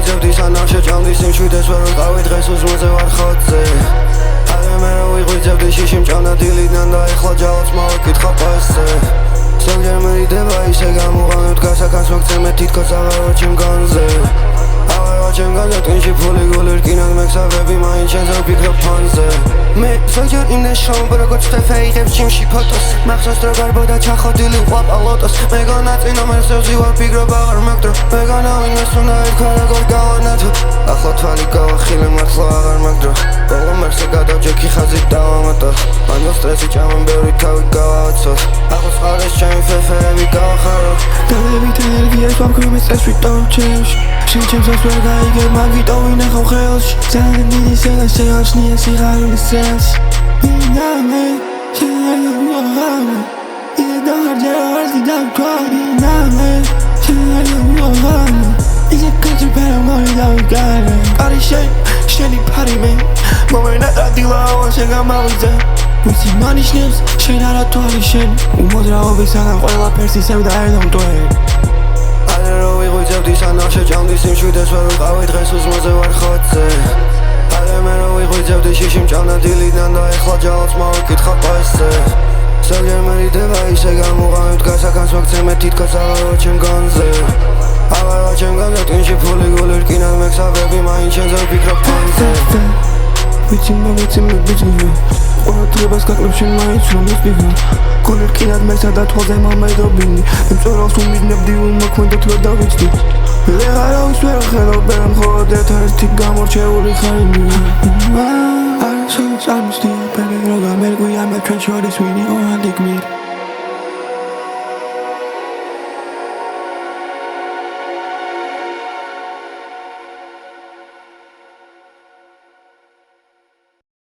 ვიძებდი სანამ შეჭამდი სიმშვიდეს ვერ ვიყავი დღეს უზმოზე ვარ ხოთზე მე რო ვიღვიძებდი შიში მჭანა დილიდან და ეხლა ჯალათს მოვიკითხა პასზე ზოგჯერ მერიდება ისე გამუღამებ გასაკანს მოგწემე თითქოს აღარ ვარ ჩემ განზე ჩემ განზე ტვინში ფული გული რკინად მეგზავები მაინც შენზე ვფიქრობ ფონზე მე ზოგჯერ იმდენ შოვებ როგორც თეფე იღებს ჯიმში ფოტოს მახსოვს რო გარბოდა ჩახოდილი ყვაპა ლოტოს მეგონა წინა მერსევზი ვარ ფიქრობ აღარ მეგდრო მეგონა ვინმეს უნდა ერქვა როგორ გავანათო ახლა თვალი გავახილე მართლა აღარ მეგდრო ბოლო მერსზე გადავჯექი ხაზით დავამატო მანო სტრესი ჭამან ბევრი თავი გავაოცოთ ახლა წყალეს ჩემი ფეფეები გავახარო დალებით ენერგიას ვამქრობეს წესვით დავჩევში შეჩემსას ვერ გაიგებ მაგ ვიტო ვინახავ ხელში ძალიან დიდი სელა შეაშნია სიღარულის წელს ინამე შეალუაღამე იდარჯერვარდი დავთვალი ინამე შეალუაღამე ისე კაცი პერა მოვიდავიკარე არი შენი ფარი მე მომენატრა დილავა შენ გამავიძე ვიცი მანიშნებს შენ არა თვალი შენ უმოძრაობისაგან ყველაფერს ისევ დაერდამტვენ რო ვიღვიძებდი სანამ შეჭამდი სიმშვიდეს ვერ ვიყავი დღეს უზმოზე ვარ ხოთზე მე რო ვიღვიძებდი შიში მჭანა დილიდან და ეხლა ჯალათს მოვიკითხა პასზე ზოგჯერ მერიდება ისე გამუღამებ გასაკანს მოგწემე თითქოს აღარ ვარ ჩემ განზე აღარ ვარ ჩემ განზე ტვინში ფული გული რკინად მეგზავები მაინც შენზე ვფიქრობ ფონზე ვიცი მოგეცემე ბიძგივი ყურადღებას გაკლებ შენ მაინც რომ ისპიგო გული რკინად მესა და თვალზე მომედობინი მწორავს უმიდნებდი უმოქმედოთ ვერ დავიცდი ვეღარავის ვერ ხედავ ბერა მხოლოდ ერთადერთი გამორჩეული ხარ არა სულ წამსდია ბერე რო გამერგვია მე ჩვენ შორის ვინი ოანდი გმირი